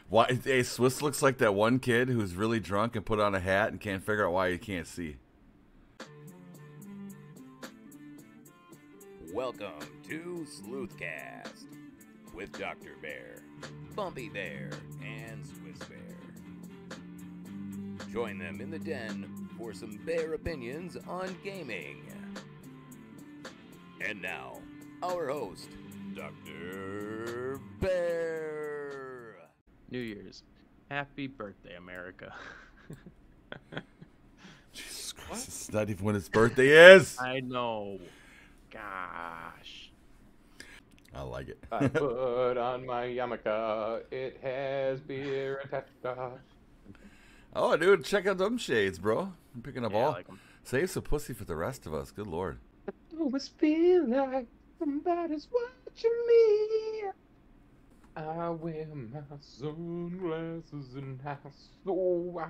Why? Hey, Swiss looks like that one kid who's really drunk and put on a hat and can't figure out why he can't see. Welcome to Sleuthcast with Dr. Bear, Bumpy Bear, and Swiss Bear. Join them in the den for some bear opinions on gaming. And now, our host, Dr. Bear. New Year's. Happy birthday, America. Jesus Christ, it's not even when his birthday is. I know. Gosh. I like it. I put on my yarmulke. It has beer attached. Oh, dude, check out them shades, bro. I'm picking up Yeah, I all. like 'em. Save some pussy for the rest of us. Good lord. I always feel like somebody's watching me. I wear my sunglasses and so I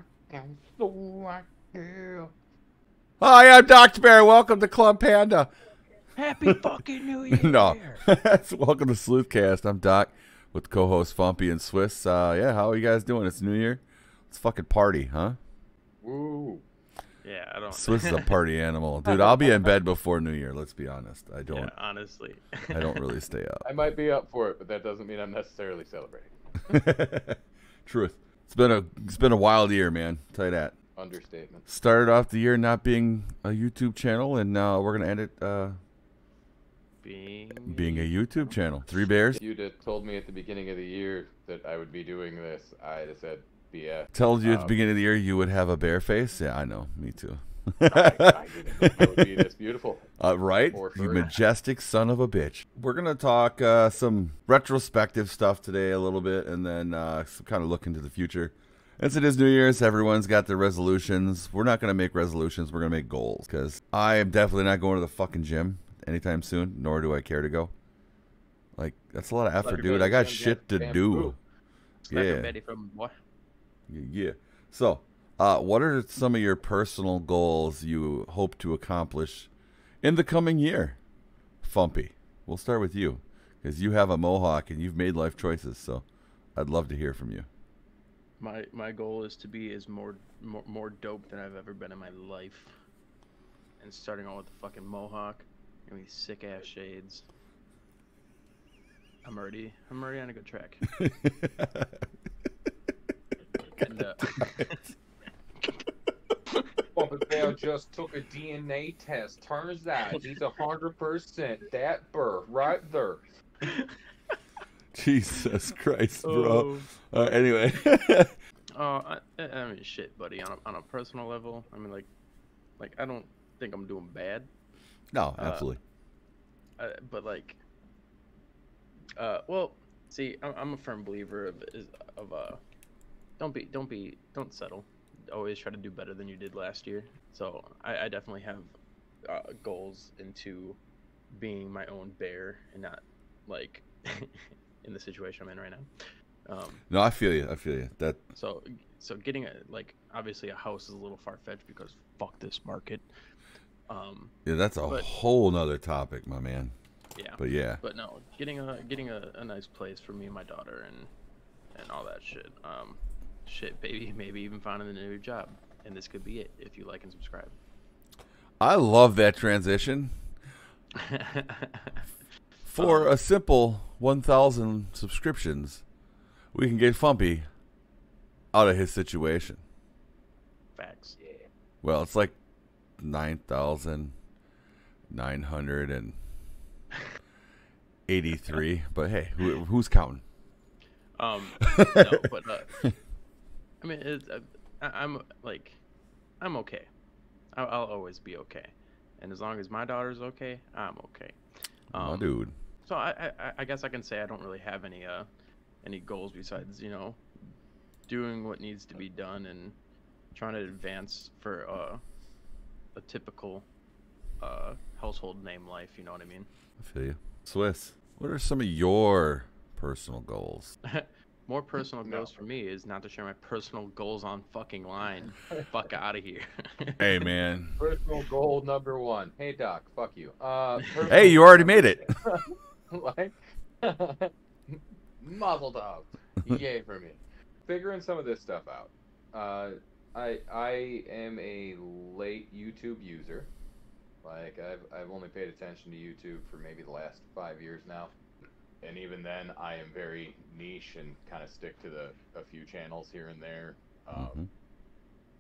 can. Hi, I'm Dr. Bear. Welcome to Club Panda. Happy fucking New Year. No. Welcome to Sleuthcast. I'm Doc with co-host Fumpy and Swiss. Yeah, how are you guys doing? It's New Year. Let's fucking party, huh? Woo. Yeah, I don't. Swiss is a party animal. Dude, I'll be in bed before New Year. Let's be honest. I don't. Yeah, honestly. I don't really stay up. I might be up for it, but that doesn't mean I'm necessarily celebrating. Truth. It's been a wild year, man. I'll tell you that. Understatement. Started off the year not being a YouTube channel, and now we're gonna end it being a YouTube channel. 3 bears. If you'd have told me at the beginning of the year that I would be doing this, I'd have said, BS. Told you at the beginning of the year you would have a bear face. Yeah, I know. Me too. I didn't know it would be this beautiful. Right? Or You furry. majestic son of a bitch. We're going to talk some retrospective stuff today a little bit, and then kind of look into the future. As it is New Year's, everyone's got their resolutions. We're not going to make resolutions. We're going to make goals, because I am definitely not going to the fucking gym anytime soon, nor do I care to go. Like, that's a lot of effort, dude. I got shit to do. Yeah. Betty from what? Yeah. So, what are some of your personal goals you hope to accomplish in the coming year? Fumpy, we'll start with you, because you have a mohawk and you've made life choices, so I'd love to hear from you. My goal is to be as more dope than I've ever been in my life. And starting out with the fucking mohawk and these sick ass shades. I'm already on a good track. And, Bumpy Bear just took a DNA test. Turns out he's 100% that burr right there. Jesus Christ, bro. Oh. Anyway. I mean, shit, buddy. On a personal level, I mean, like I don't think I'm doing bad. No, absolutely. But like, well, see, I'm a firm believer of don't settle. Always try to do better than you did last year. So I definitely have goals into being my own bear and not like in the situation I'm in right now. No, I feel you. That. So getting obviously a house is a little far fetched because fuck this market. Yeah, that's a whole nother topic, my man. Yeah. But yeah. But no, getting a nice place for me and my daughter and all that shit. Shit, baby, maybe even finding a new job. And this could be it if you like and subscribe. I love that transition. For a simple 1,000 subscriptions, we can get Fumpy out of his situation. Facts. Yeah. Well, it's like 9,983, but hey, who's counting? No, but I mean, I'm okay. I'll always be okay, and as long as my daughter's okay, I'm okay. My dude. So I guess I can say I don't really have any goals besides doing what needs to be done and trying to advance for a typical household name life. You know what I mean? I feel you. Swiss, what are some of your personal goals? More personal goals for me is not to share my personal goals on fucking line. Fuck out of here. Hey, man. Personal goal number 1. Hey, Doc, fuck you. Hey, you already made it. Like, muzzle dog. Yay for me. figuring some of this stuff out. I am a late YouTube user. Like I've only paid attention to YouTube for maybe the last 5 years now, and even then I am very niche and kind of stick to a few channels here and there. I'm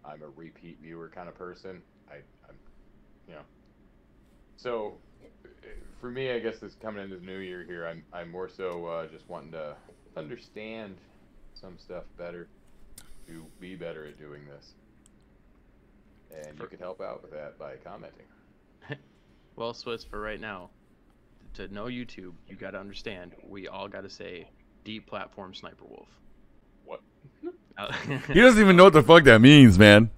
a repeat viewer kind of person. I'm you know. So for me, I guess this coming into the new year here, I'm more so just wanting to understand some stuff better, to be better at doing this, and you could help out with that by commenting. Well, Swiss, for right now, to know YouTube, you got to understand, we all got to say deplatform Sniper Wolf. What? He doesn't even know what the fuck that means, man.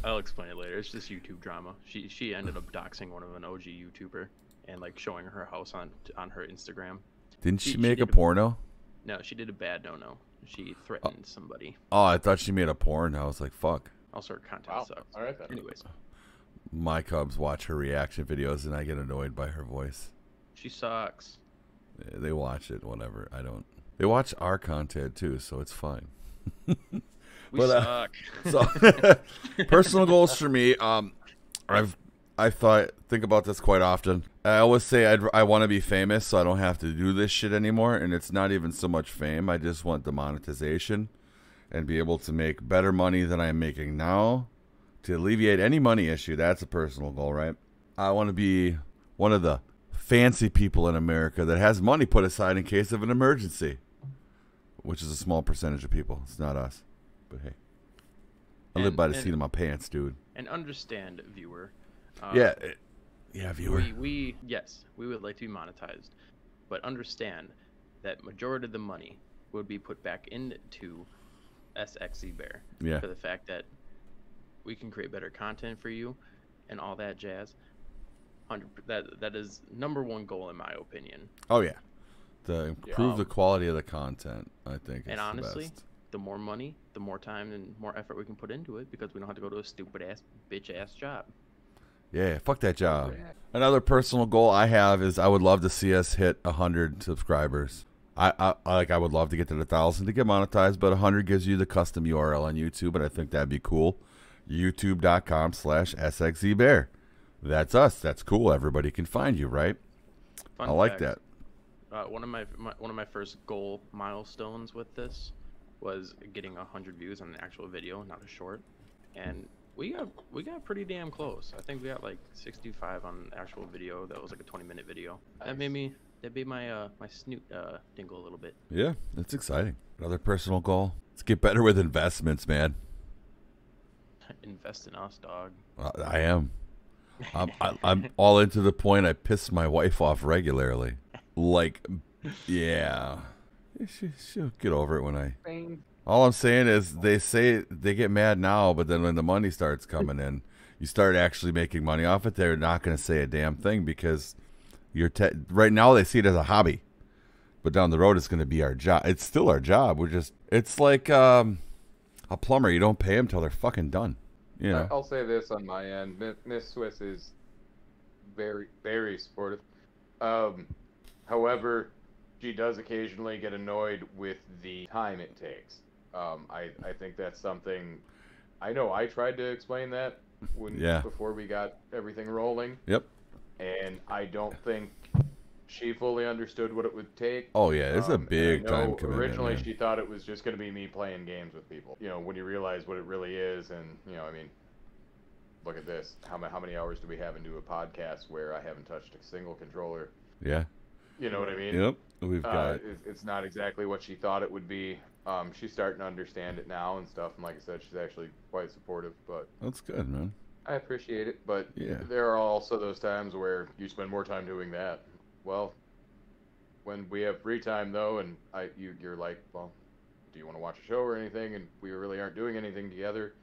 I'll explain it later. It's just YouTube drama. She ended up doxing one of an OG YouTuber and like showing her house on her Instagram. Didn't she make a porno? No, she did a bad no. She threatened somebody. Oh, I thought she made a porn. I was like, fuck. Also, her content sucks. All right then. Anyways. My cubs watch her reaction videos, and I get annoyed by her voice. She sucks. Yeah, they watch it, whatever. I don't. They watch our content, too, so it's fine. We suck. So, personal goals for me, I think about this quite often. I always say I want to be famous so I don't have to do this shit anymore, and it's not even so much fame. I just want the monetization and be able to make better money than I'm making now to alleviate any money issue. That's a personal goal, right? I want to be one of the fancy people in America that has money put aside in case of an emergency, which is a small percentage of people. It's not us, but hey, I live by the seat of my pants, dude. And understand, viewer. Yeah, viewer. Yes, we would like to be monetized, but understand that majority of the money would be put back into SXZBear. Yeah. For the fact that we can create better content for you and all that jazz. That is #1 goal in my opinion. Oh yeah, to improve the quality of the content, I think. And honestly, best. The more money, the more time and more effort we can put into it, because we don't have to go to a stupid ass bitch ass job. Yeah, fuck that job. Another personal goal I have is I would love to see us hit 100 subscribers. I would love to get to 1,000 to get monetized, but 100 gives you the custom URL on YouTube, and I think that'd be cool. YouTube.com/SXZBear. That's us. That's cool. Everybody can find you, right? Fun I like fact, that. one of my first goal milestones with this was getting 100 views on an actual video, not a short, and we got pretty damn close. I think we got like 65 on an actual video. That was like a 20-minute video. Nice. That made my my snoot dingle a little bit. Yeah, that's exciting. Another personal goal: let's get better with investments, man. Invest in us, dog. I am. I'm all into the point I piss my wife off regularly. Like, yeah. She'll get over it when I... All I'm saying is they say they get mad now, but then when the money starts coming in, you start actually making money off it, they're not going to say a damn thing because right now they see it as a hobby. But down the road it's going to be our job. It's still our job. It's like a plumber. You don't pay them till they're fucking done. You know? I'll say this on my end. Miss Swiss is very, very supportive. However, she does occasionally get annoyed with the time it takes. I think that's something... I know I tried to explain that before we got everything rolling. Yep. And I don't think she fully understood what it would take. Oh, yeah. It's a big time commitment. Originally, she thought it was just going to be me playing games with people. You know, when you realize what it really is, and, you know, I mean, look at this. How many hours do we have into a podcast where I haven't touched a single controller? Yeah. You know what I mean? Yep. We've got it's not exactly what she thought it would be. She's starting to understand it now and stuff. And like I said, she's actually quite supportive. But that's good, man. I appreciate it. But yeah, there are also those times where you spend more time doing that. Well, when we have free time though, and you're like, well, do you want to watch a show or anything? And we really aren't doing anything together.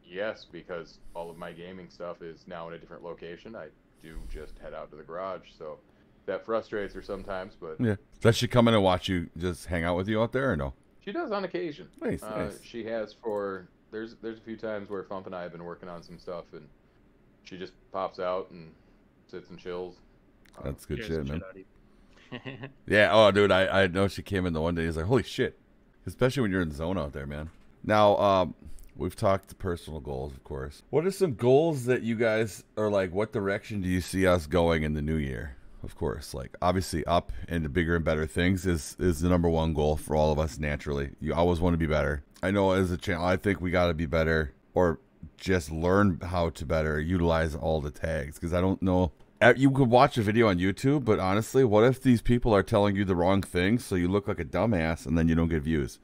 Yes, because all of my gaming stuff is now in a different location. I do just head out to the garage, so that frustrates her sometimes. But yeah, does she come in and watch you, just hang out with you out there, or no? She does on occasion. Nice, nice. She has there's a few times where Fump and I have been working on some stuff, and she just pops out and sits and chills. That's good shit, man. Yeah. Oh, dude, I know she came in the one day. He's like, holy shit, especially when you're in the zone out there, man. Now, we've talked personal goals, of course. What are some goals that you guys are like? What direction do you see us going in the new year? Of course, like obviously up into bigger and better things is the number one goal for all of us. Naturally, you always want to be better. I know as a channel, I think we got to be better, or just learn how to better utilize all the tags. Because I don't know. You could watch a video on YouTube, but honestly, what if these people are telling you the wrong thing, so you look like a dumbass and then you don't get views?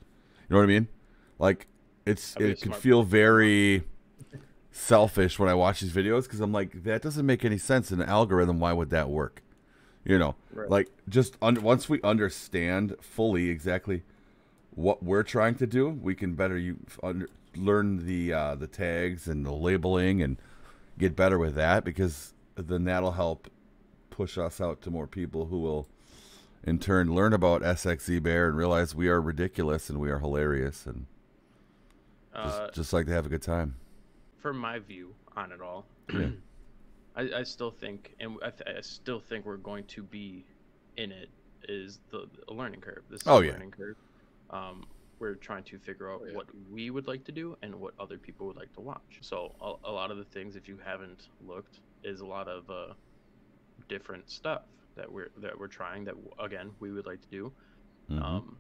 You know what I mean? Like, it could feel very selfish when I watch these videos, because I'm like, that doesn't make any sense in an algorithm. Why would that work? You know, Right. like just once we understand fully exactly what we're trying to do, we can better learn the tags and the labeling and get better with that, because then that'll help push us out to more people who will in turn learn about SXZBear and realize we are ridiculous and we are hilarious and just like to have a good time. From my view on it all, Yeah. I still think, and I still think we're going to be in it, is the learning curve. This is Oh, a yeah. learning curve. We're trying to figure out what we would like to do and what other people would like to watch. So a lot of the things, if you haven't looked, is a lot of different stuff that we're trying that again we would like to do. Mm-hmm.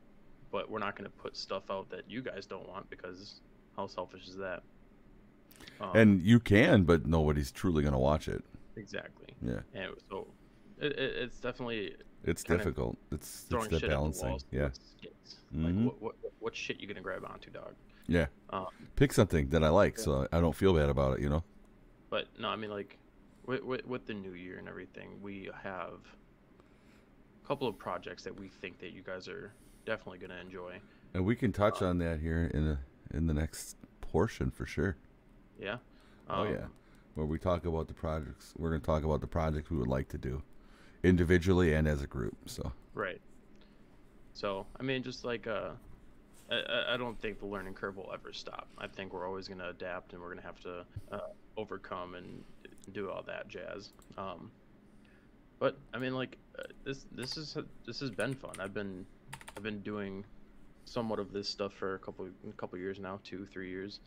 But we're not going to put stuff out that you guys don't want, because how selfish is that? And you can, but nobody's truly going to watch it. Exactly. Yeah. And so it's definitely It's kind of difficult. It's throwing the shit balancing. at the Yeah. walls. Mhm. Like what shit you gonna grab onto, dog? Yeah. Pick something that I like, so I don't feel bad about it, you know? But no, I mean, like with the new year and everything, we have a couple of projects that we think that you guys are definitely gonna enjoy. And we can touch on that here in the next portion for sure. Yeah. Oh yeah, where we talk about the projects. We're going to talk about the projects we would like to do, individually and as a group. So Right. So I mean, just like I don't think the learning curve will ever stop. I think we're always gonna adapt, and we're gonna have to overcome and do all that jazz. But I mean, like this has been fun. I've been doing somewhat of this stuff for a couple years now, 2-3 years.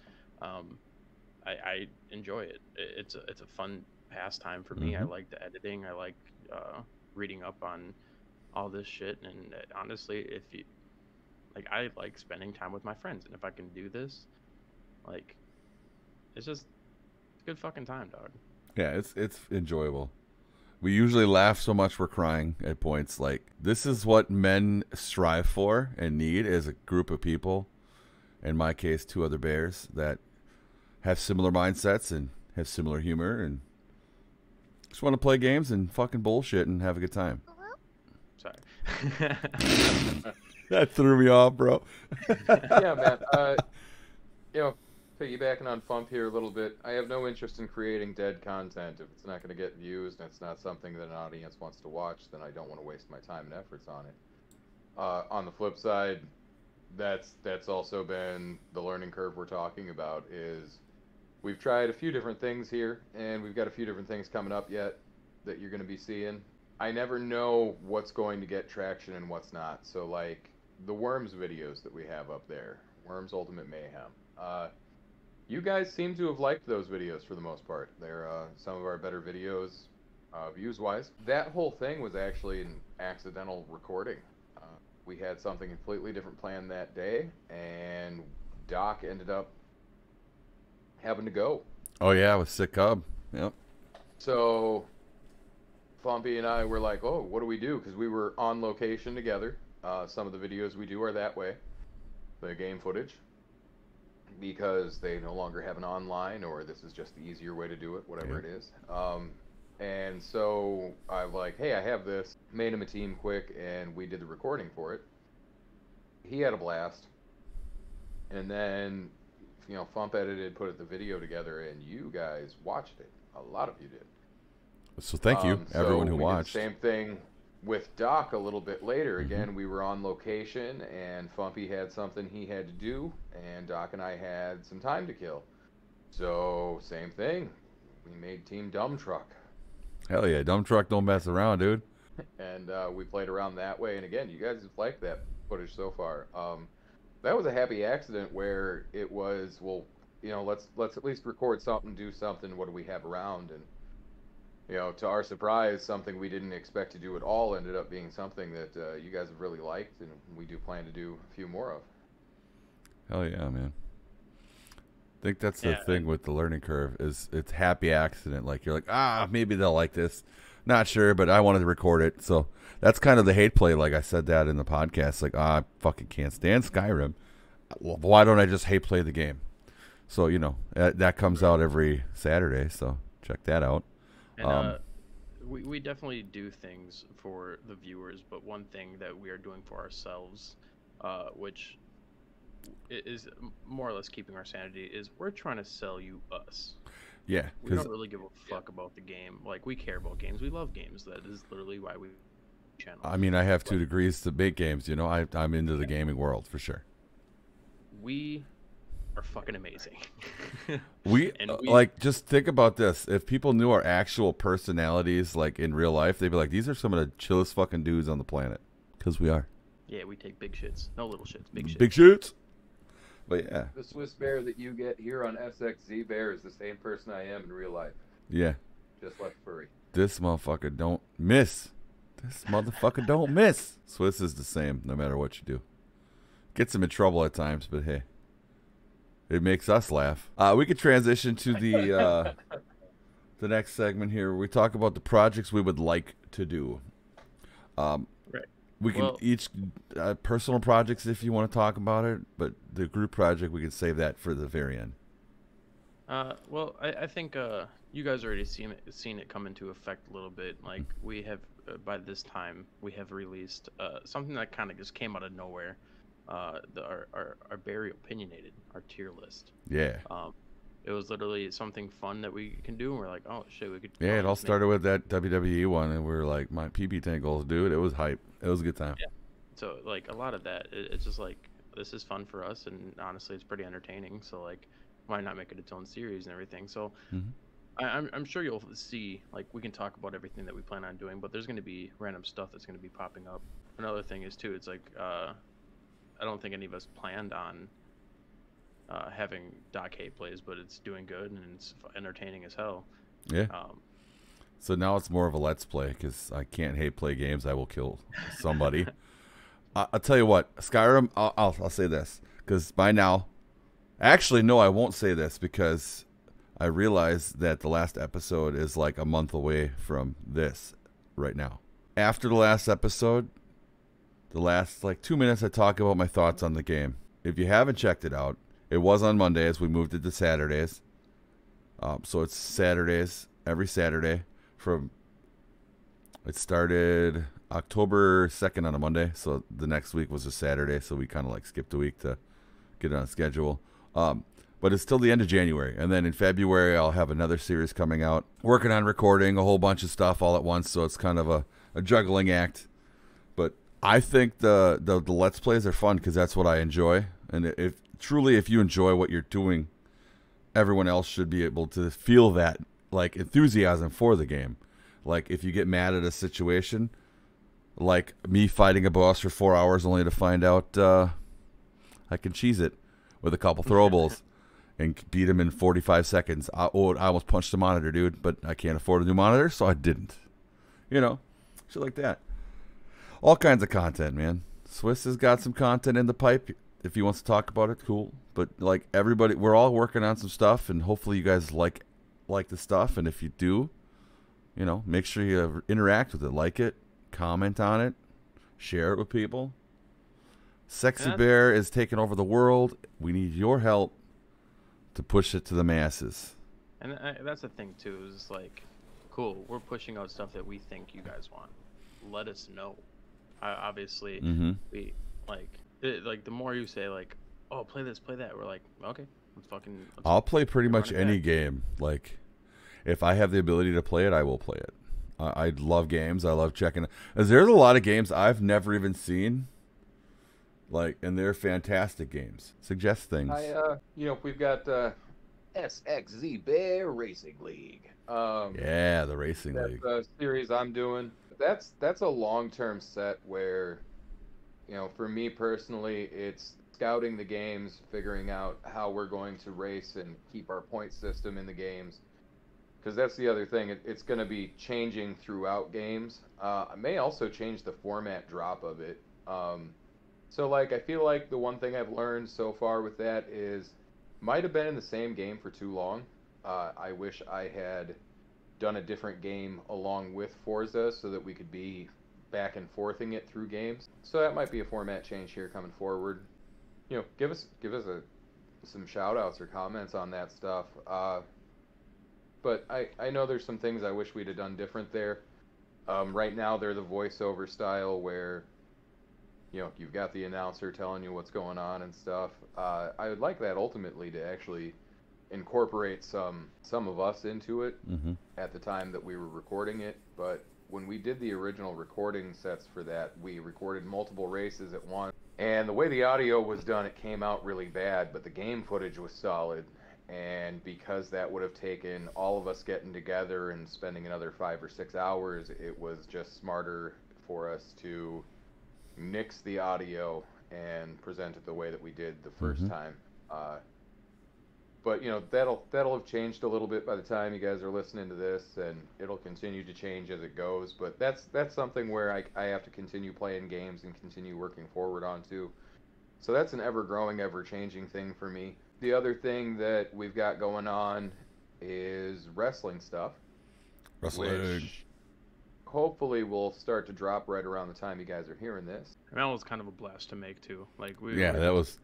I enjoy it. It's a fun pastime for me. I like the editing. I like reading up on all this shit. And honestly, if you like, I like spending time with my friends. And if I can do this, like, it's a good fucking time, dog. yeah, it's enjoyable. We usually laugh so much we're crying at points. Like, this is what men strive for and need as a group of people. In my case, 2 other bears that have similar mindsets and have similar humor and just want to play games and fucking bullshit and have a good time. Sorry. That threw me off, bro. Yeah, man. You know, piggybacking on Fump here a little bit, I have no interest in creating dead content. If it's not going to get views and it's not something that an audience wants to watch, then I don't want to waste my time and efforts on it. On the flip side, that's also been the learning curve we're talking about. Is we've tried a few different things here, and we've got a few different things coming up yet that you're going to be seeing. I never know what's going to get traction and what's not. So, like, the Worms videos that we have up there, Worms Ultimate Mayhem. You guys seem to have liked those videos for the most part. They're some of our better videos, views-wise. That whole thing was actually an accidental recording. We had something completely different planned that day, and Doc ended up having to go. Oh yeah, with Sick Cub. Yep. So Fompy and I were like, oh, what do we do? Because we were on location together. Some of the videos we do are that way, the game footage, because they no longer have an online, or this is just the easier way to do it, whatever it is. And so I'm like, hey, I have this. Made him a team quick, and we did the recording for it. He had a blast. And then, you know, Fump edited, put the video together, and you guys watched it. A lot of you did. So thank you, everyone who we watched. Did the same thing with Doc a little bit later. Again, we were on location, and Fumpy had something he had to do, and Doc and I had some time to kill. So, same thing. We made Team Dumb Truck. Hell yeah, Dumb Truck don't mess around, dude. And we played around that way. And again, you guys have liked that footage so far. that was a happy accident where it was, well, let's at least record something, do something. What do we have around? And to our surprise, something we didn't expect to do at all ended up being something that you guys have really liked, and we do plan to do a few more of. Hell yeah, man. I think that's the Yeah, thing with the learning curve is it's happy accident. Like you're like, maybe they'll like this. Not sure, but I wanted to record it. So that's kind of the hate play. Like I said that in the podcast. Like, I fucking can't stand Skyrim. Well, why don't I just hate play the game? So, that comes out every Saturday. So check that out. And we definitely do things for the viewers, but one thing that we are doing for ourselves, which is more or less keeping our sanity, is we're trying to sell you us. Yeah. We don't really give a fuck about the game. Like, we care about games. We love games. That is literally why we channel. I mean, I have 2 degrees to make games. I'm into the gaming world for sure. We are fucking amazing. We like, just think about this. If people knew our actual personalities, like in real life, they'd be like, these are some of the chillest fucking dudes on the planet. Because we are. Yeah, we take big shits. No little shits. Big shits. Big shits. But yeah. The Swiss Bear that you get here on SXZBear is the same person I am in real life. Yeah. Just less furry. This motherfucker don't miss. This motherfucker don't miss. Swiss is the same no matter what you do. Gets him in trouble at times, but hey. It makes us laugh. We could transition to the next segment here. Where we talk about the projects we would like to do. Right. We can each personal projects if you want to talk about it, but the group project we can save that for the very end. Well, I think you guys already seen it come into effect a little bit. Like, we have by this time we have released something that kind of just came out of nowhere. Our very opinionated, our tier list. Yeah. It was literally something fun that we can do, and we're like, oh shit, we could. Yeah, it all started with that WWE one, and we were like, my PB tank goals, dude. It was hype. It was a good time. Yeah. So like a lot of that, it's just like, this is fun for us, and honestly, it's pretty entertaining. So like, why not make it its own series and everything? So I'm sure you'll see, like, we can talk about everything that we plan on doing, but there's going to be random stuff that's going to be popping up. Another thing is too, it's like I don't think any of us planned on having Doc hate plays, but it's doing good and it's entertaining as hell. Yeah. So now it's more of a let's play because I can't hate play games. I will kill somebody. I'll tell you what, Skyrim. I'll say this because by now, actually no, I won't say this because I realize that the last episode is like a month away from this right now. After the last episode, the last like 2 minutes, I talk about my thoughts on the game. If you haven't checked it out, it was on Mondays. We moved it to Saturdays. So it's Saturdays, every Saturday it started October 2nd on a Monday. So the next week was a Saturday. So we kind of like skipped a week to get it on schedule. But it's till the end of January. And then in February, I'll have another series coming out. Working on recording a whole bunch of stuff all at once. So it's kind of a juggling act. But I think the Let's Plays are fun because that's what I enjoy. And if you enjoy what you're doing, everyone else should be able to feel that like enthusiasm for the game. Like if you get mad at a situation, like me fighting a boss for 4 hours only to find out I can cheese it with a couple throwables and beat him in 45 seconds. I almost punched the monitor, dude, but I can't afford a new monitor, so I didn't. Shit like that. All kinds of content, man. Swiss has got some content in the pipe. If he wants to talk about it, cool. But like everybody, we're all working on some stuff, and hopefully you guys like the stuff. And if you do, make sure you interact with it, like it, comment on it, share it with people. Sexy Bear is taking over the world. We need your help to push it to the masses. And that's the thing too. Is like, cool. We're pushing out stuff that we think you guys want. Let us know. Obviously, we like the more you say like, oh, play this, play that. We're like, okay, let's I'll play pretty much any game. Like, if I have the ability to play it, I will play it. I love games. I love checking. There's a lot of games I've never even seen. Like, and they're fantastic games. Suggest things. We've got SXZBear Racing League. Yeah, the Racing League. That's a series I'm doing. That's a long-term set where, for me personally, it's scouting the games, figuring out how we're going to race and keep our point system in the games. Because that's the other thing. It's going to be changing throughout games. I may also change the format drop of it. So, like, I feel like the one thing I've learned so far with that is might have been in the same game for too long. I wish I had done a different game along with Forza so that we could be back and forthing it through games. So that might be a format change here coming forward. You know, give us some shout outs or comments on that stuff. But I know there's some things I wish we'd have done different there. Right now they're the voiceover style where, you know, you've got the announcer telling you what's going on and stuff. I would like that ultimately to actually incorporate some of us into it at the time that we were recording it. But when we did the original recording sets for that, we recorded multiple races at once. And the way the audio was done, it came out really bad, but the game footage was solid. And because that would have taken all of us getting together and spending another 5 or 6 hours, it was just smarter for us to nix the audio and present it the way that we did the first time. But you know, that'll have changed a little bit by the time you guys are listening to this, and it'll continue to change as it goes. But that's something where I have to continue playing games and continue working forward on too. So that's an ever-growing, ever-changing thing for me. The other thing that we've got going on is wrestling stuff. Which hopefully will start to drop right around the time you guys are hearing this. And that was kind of a blast to make too. Like that was,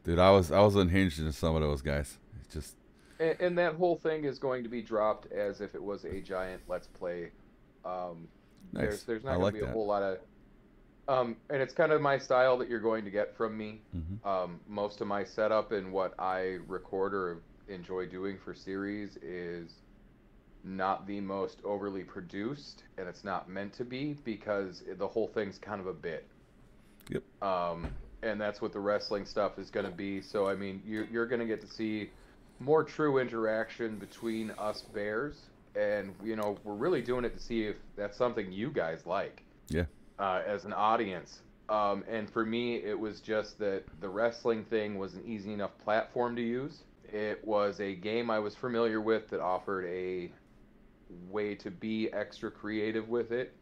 dude. I was unhinged in some of those guys. It's just, and that whole thing is going to be dropped as if it was a giant Let's Play. Nice. There's not going to be a whole lot of. And it's kind of my style that you're going to get from me. Most of my setup and what I record or enjoy doing for series is not the most overly produced, and it's not meant to be because the whole thing's kind of a bit. Yep. And that's what the wrestling stuff is going to be. So, I mean, you're going to get to see more true interaction between us bears, and, you know, we're really doing it to see if that's something you guys like. Yeah. As an audience. And for me, it was just that the wrestling thing was an easy enough platform to use. It was a game I was familiar with that offered a way to be extra creative with it.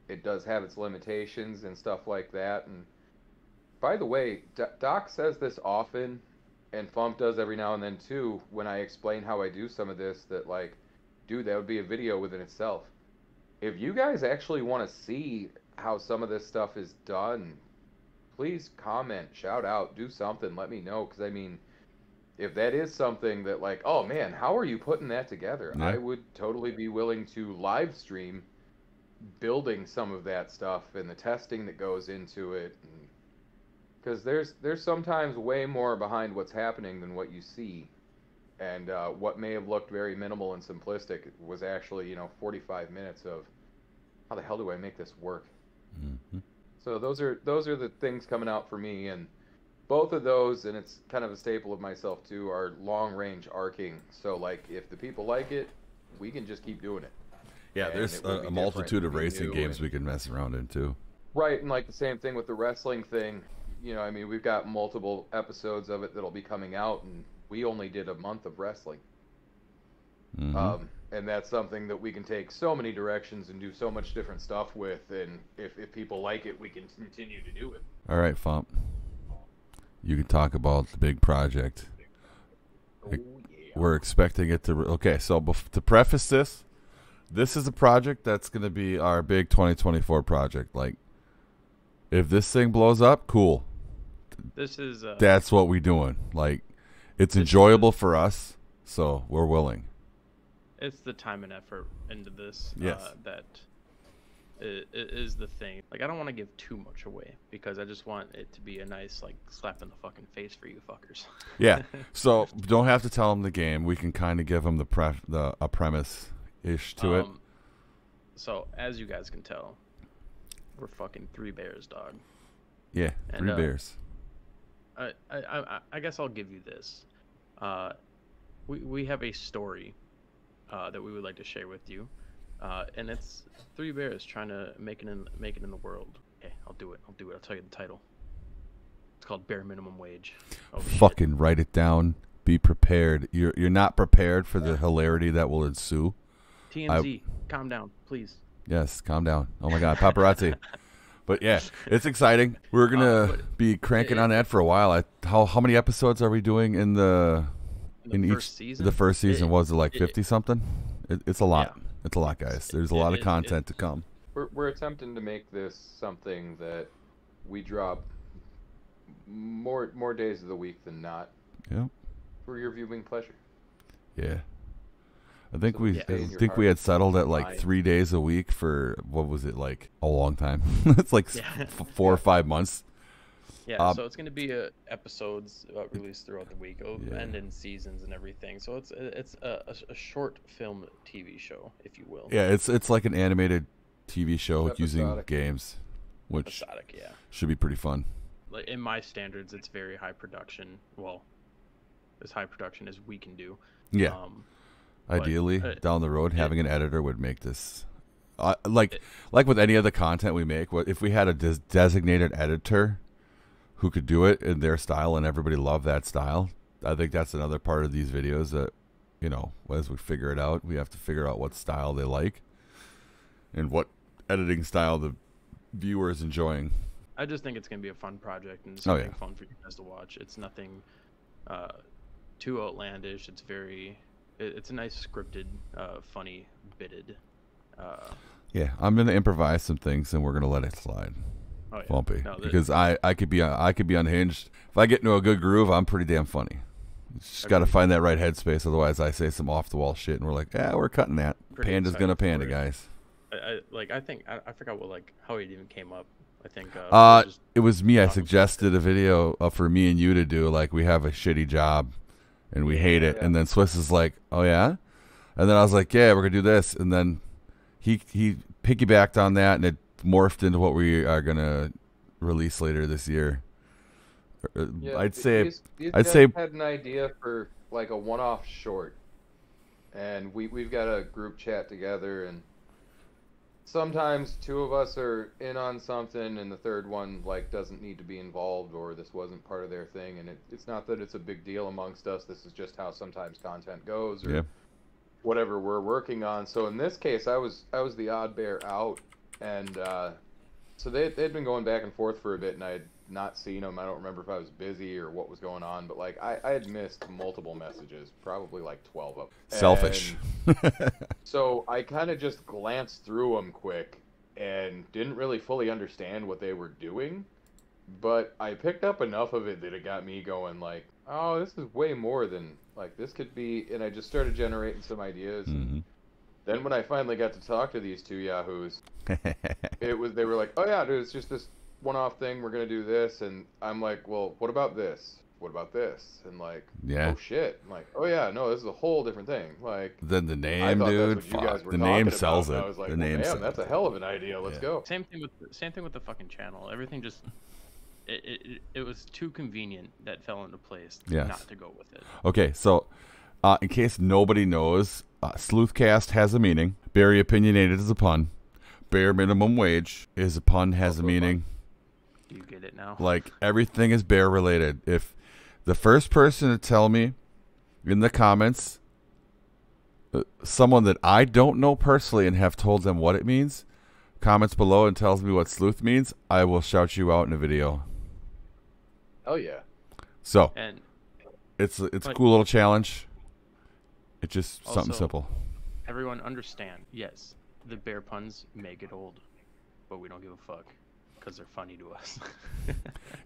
It does have its limitations and stuff like that. And by the way, Doc says this often, and Fump does every now and then too, when I explain how I do some of this, that like, dude, that would be a video within itself. If you guys actually want to see how some of this stuff is done, please comment, shout out, do something, let me know, because I mean, if that is something that like, oh man, how are you putting that together? Yeah. I would totally be willing to live stream building some of that stuff and the testing that goes into it, because there's sometimes way more behind what's happening than what you see. And what may have looked very minimal and simplistic was actually, you know, 45 minutes of how the hell do I make this work? So those are the things coming out for me, and both of those, and it's kind of a staple of myself too, are long range arcing. So like, if the people like it, we can just keep doing it. Yeah, And there's it will be a multitude of different, racing new, games we can mess around in too. Right, and like the same thing with the wrestling thing. You know, I mean, we've got multiple episodes of it that'll be coming out, and we only did a month of wrestling. And that's something that we can take so many directions and do so much different stuff with, and if people like it, we can continue to do it. All right, Fump. You can talk about the big project. Oh, yeah. We're expecting it to... Okay, so to preface this is a project that's going to be our big 2024 project. Like, if this thing blows up, cool. This is... That's what we're doing. Like, it's enjoyable for us, so we're willing. It's the time and effort into this Yes. that is the thing. Like, I don't want to give too much away because I just want it to be a nice, like, slap in the fucking face for you fuckers. Yeah. So don't have to tell them the game. We can kind of give them a premise-ish to it. So, as you guys can tell, we're fucking 3 bears, dog. Yeah, And, 3 bears. I guess I'll give you this. We have a story that we would like to share with you, and it's 3 bears trying to make it in the world. Okay, I'll do it. I'll tell you the title. It's called Bare Minimum Wage. Oh, Fucking write it down. Be prepared. You're not prepared for the hilarity that will ensue. TMZ, calm down, please. Yes, calm down. Oh my God, paparazzi. But yeah, it's exciting. We're gonna be cranking on that for a while. How many episodes are we doing in first season? The first season was it like 50 something? It's a lot. Yeah. It's a lot, guys. There's a lot of content to come. We're attempting to make this something that we drop more days of the week than not. Yeah. For your viewing pleasure. Yeah. I think we had settled at like 3 days a week for what was it, like a long time. It's like 4 or 5 months. Yeah, so it's going to be episodes released throughout the week, and in seasons and everything. So it's a short film TV show, if you will. Yeah, it's like an animated TV show using games, which should be pretty fun. Like in my standards, it's very high production. Well, as high production as we can do. Yeah. Ideally, down the road, having an editor would make this like with any other content we make. If we had a designated editor who could do it in their style and everybody loved that style, I think that's another part of these videos that, you know, as we figure it out, we have to figure out what style they like and what editing style the viewer is enjoying. I just think it's going to be a fun project and something fun for you guys to watch. It's nothing too outlandish. It's a nice scripted, funny, bitted. Yeah, I'm gonna improvise some things and we're gonna let it slide. Oh, yeah. Bumpy, because I could be unhinged. If I get into a good groove, I'm pretty damn funny. Just got to find that right headspace. Otherwise, I say some off the wall shit, and we're like, yeah, we're cutting that. Panda's gonna panda, guys. I think I forgot how it even came up. I think it was me. I suggested a video for me and you to do. Like, we have a shitty job and we hate it. And then Swiss is like, oh yeah? And then I was like, yeah, we're gonna do this. And then he piggybacked on that, and it morphed into what we are gonna release later this year. I'd say had an idea for like a one-off short, and we've got a group chat together, and sometimes two of us are in on something and the third one like doesn't need to be involved, or this wasn't part of their thing, and it's not that it's a big deal amongst us. This is just how sometimes content goes, or whatever we're working on. So in this case, I was the odd bear out, and so they'd been going back and forth for a bit, and I had not seen them. I don't remember if I was busy or what was going on, but like I had missed multiple messages, probably like 12 of them. Selfish. So I kind of just glanced through them quick and didn't really fully understand what they were doing, but I picked up enough of it that it got me going like, oh, this is way more than like this could be, and I just started generating some ideas. Mm-hmm. Then when I finally got to talk to these two yahoos, they were like, oh yeah, dude, it's just this one-off thing, we're gonna do this, and I'm like, well, what about this? What about this? And like, oh shit, I'm like, oh yeah, no, this is a whole different thing. Like, then the name, dude, the name sells it. I was like, the name, damn, that's a hell of an idea. Let's go. Same thing with the fucking channel. Everything just it was too convenient that fell into place not to go with it. Okay, so in case nobody knows, Sleuthcast has a meaning. Very opinionated is a pun. Bare minimum wage is a pun, has a meaning. Do you get it now? Like, everything is bear related. If the first person to tell me in the comments, someone that I don't know personally and have told them what it means, comments below and tells me what sleuth means, I will shout you out in a video. Oh yeah. So it's a cool little challenge. It's just also, something simple. Everyone understand, yes, the bear puns may get old, but we don't give a fuck because they're funny to us.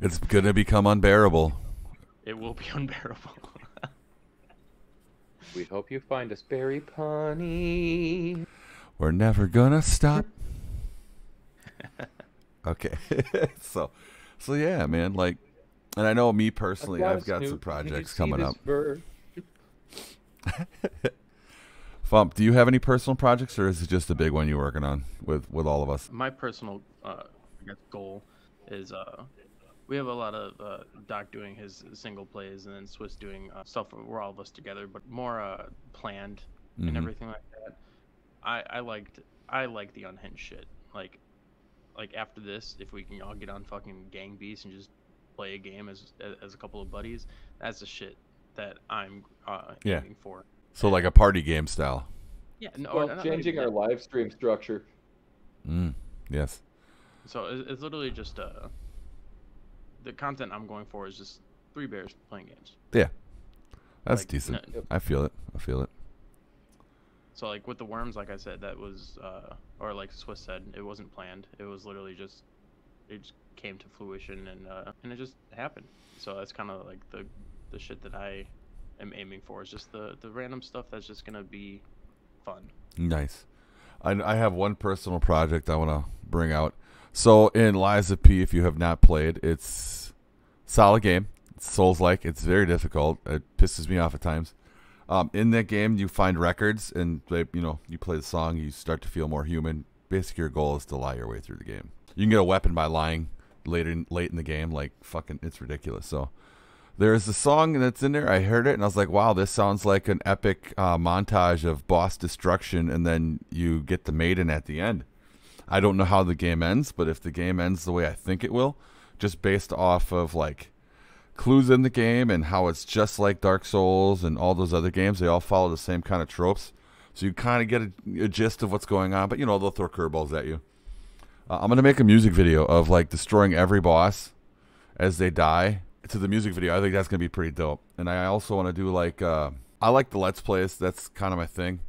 It's gonna become unbearable. It will be unbearable. We hope you find us very punny. We're never gonna stop. Okay. so yeah, man, like, and I know me personally, I've got some projects coming up. Fump, do you have any personal projects, or is it just a big one you're working on with all of us? My personal goal is we have a lot of Doc doing his single plays, and then Swiss doing stuff where we're all of us together, but more planned and everything like that. I like the unhinged shit. Like after this, if we can all get on fucking Gang Beast and just play a game as a couple of buddies. That's the shit that I'm Yeah. aiming for. So like a party game style. Yeah, no, Well, not changing even our that. live stream structure. Yes. So it's literally just the content I'm going for is just three bears playing games. Yeah. That's Like, decent. no- I feel it. I feel it. So like with the worms, like I said, that was or like Swiss said, it wasn't planned. It was literally just it just came to fruition and it just happened. So that's kind of like the shit that I am aiming for is just the random stuff that's just gonna be fun. Nice. I have one personal project I want to bring out. So in Liza P, if you have not played, it's a solid game. It's Souls-like. It's very difficult. It pisses me off at times. In that game, you find records, and you play the song. You start to feel more human. Basically, your goal is to lie your way through the game. You can get a weapon by lying late in the game. Like fucking, it's ridiculous. So there's a song that's in there. I heard it, and I was like, wow, this sounds like an epic montage of boss destruction, and then you get the maiden at the end. I don't know how the game ends, but if the game ends the way I think it will, just based off of like clues in the game and how it's just like Dark Souls and all those other games, they all follow the same kind of tropes. So you kind of get a gist of what's going on, but they'll throw curveballs at you. I'm going to make a music video of like destroying every boss as they die to the music video. I think that's going to be pretty dope. And I also want to do like, I like the Let's Plays. That's kind of my thing.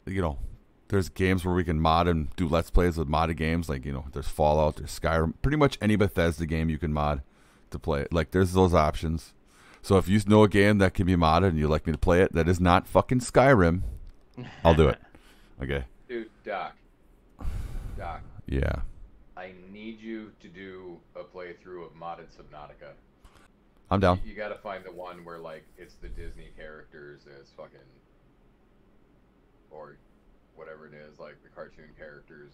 There's games where we can mod and do Let's Plays with modded games. Like, there's Fallout, there's Skyrim. Pretty much any Bethesda game you can mod to play it. Like, there's those options. So if you know a game that can be modded and you'd like me to play it that is not fucking Skyrim, I'll do it. Okay. Dude, Doc. Yeah. I need you to do a playthrough of modded Subnautica. I'm down. You gotta find the one where, like, it's the Disney characters and it's fucking... Or whatever it is, like, the cartoon characters.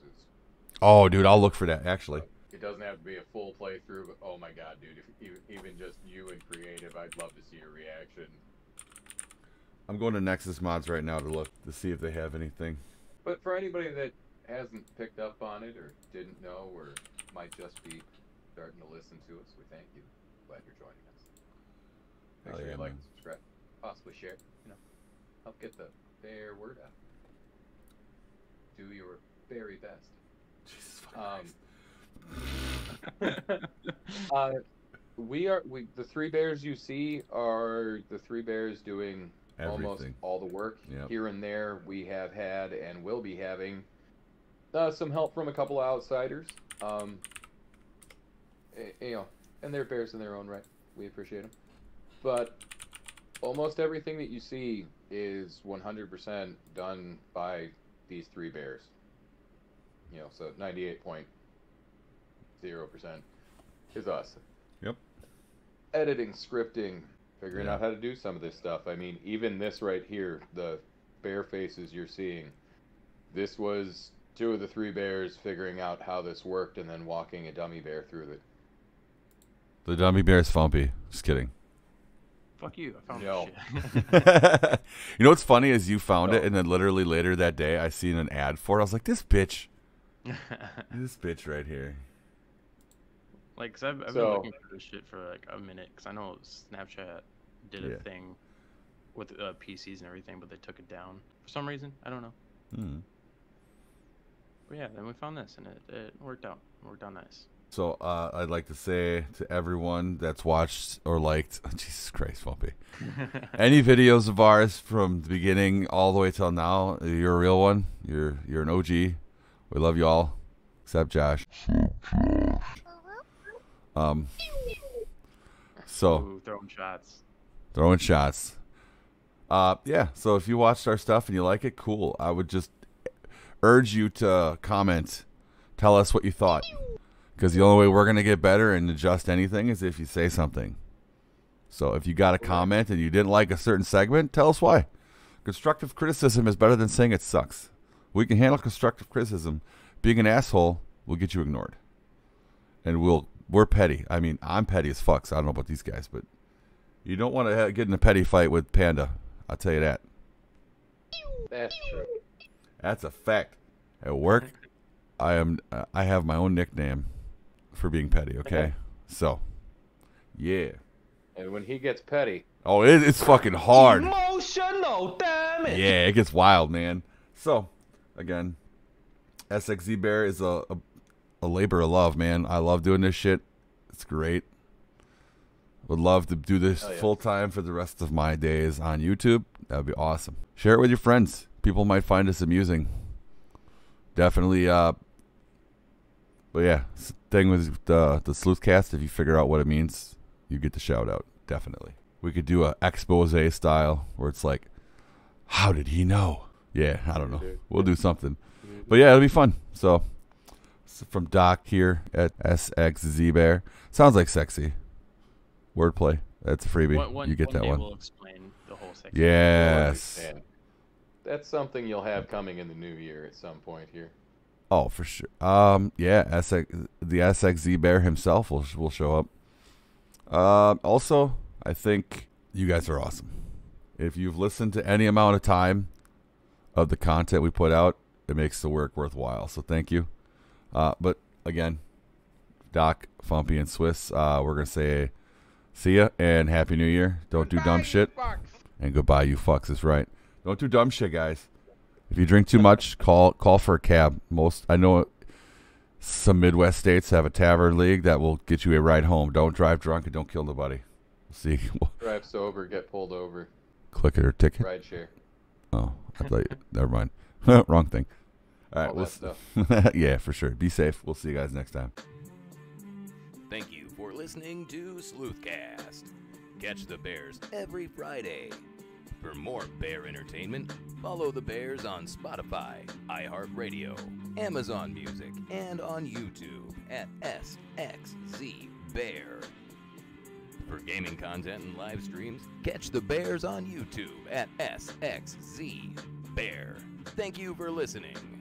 Oh, dude, I'll look for that, actually. It doesn't have to be a full playthrough, but oh my god, dude, if even just you and creative, I'd love to see your reaction. I'm going to Nexus Mods right now to look to see if they have anything. But for anybody that hasn't picked up on it or didn't know or might just be starting to listen to us, we thank you. Glad you're joining us. Make Hell sure yeah, you like, man. subscribe, possibly share, help get the fair word out. Do your very best. Jesus fucking The three bears you see are the three bears doing almost Everything. all the work. Yep. Here and there, we have had and will be having some help from a couple of outsiders. And they're bears in their own right. We appreciate them. But almost everything that you see is 100% done by these three bears. So 98.0% is us. Yep. Editing, scripting, figuring Yeah. out how to do some of this stuff. I mean, even this right here, the bear faces you're seeing, this was two of the three bears figuring out how this worked and then walking a dummy bear through it. The dummy bear's Fumpy. Just kidding. Fuck you! I found No. this shit. You know what's funny is you found it, No. and then literally later that day, I seen an ad for it. I was like, this bitch. This bitch right here. Like, cause I've been So- looking for this shit for like a minute, cause I know Snapchat did a Yeah. thing with PCs and everything, but they took it down for some reason. I don't know. Hmm. But yeah, then we found this, and it worked out. It worked out nice. So I'd like to say to everyone that's watched or liked, Jesus Christ, Fumpy, any videos of ours from the beginning all the way till now, you're a real one. You're an OG. We love you all, except Josh. So Ooh, throwing shots. throwing shots. Yeah. So if you watched our stuff and you like it, cool. I would just urge you to comment, tell us what you thought. Because the only way we're going to get better and adjust anything is if you say something. So if you got a comment and you didn't like a certain segment, tell us why. Constructive criticism is better than saying it sucks. We can handle constructive criticism. Being an asshole will get you ignored. And we're petty. I mean, I'm petty as fuck, so I don't know about these guys, but you don't want to get in a petty fight with Panda. I'll tell you that. That's true. That's a fact. At work, I have my own nickname for being petty, okay? So, Yeah. And when he gets petty, Oh, it's fucking hard. Emotional damage. Yeah, it gets wild, man. So, again, SXZBear is a labor of love, man. I love doing this shit. It's great. Would love to do this full time for the rest of my days on YouTube. That would be awesome. Share it with your friends. People might find us amusing. Definitely. But yeah, thing with the Sleuthcast, if you figure out what it means, you get the shout out. Definitely. We could do a expose style where it's like, how did he know? Yeah, I don't know. We'll do something. But yeah, it'll be fun. So from Doc here at SXZBear. Sounds like sexy. Wordplay. That's a freebie. You get that one. We'll explain the whole section. Yes. That's something you'll have coming in the new year at some point here. Oh, for sure. Yeah, the SXZBear himself will show up. Also, I think you guys are awesome. If you've listened to any amount of time of the content we put out, it makes the work worthwhile. So thank you. But again, Doc, Fumpy, and Swiss, we're gonna say see ya and Happy New Year. Don't do dumb shit. And goodbye, you fucks. Is right. Don't do dumb shit, guys. If you drink too much, call for a cab. I know some Midwest states have a tavern league that will get you a ride home. Don't drive drunk and don't kill nobody. See. Drive sober, get pulled over. Click it or ticket. Ride share. Oh, I thought never mind. Wrong thing. All right, yeah, for sure. Be safe. We'll see you guys next time. Thank you for listening to Sleuthcast. Catch the Bears every Friday. For more bear entertainment, follow the Bears on Spotify, iHeartRadio, Amazon Music, and on YouTube at SXZBear. For gaming content and live streams, catch the Bears on YouTube at SXZBear. Thank you for listening.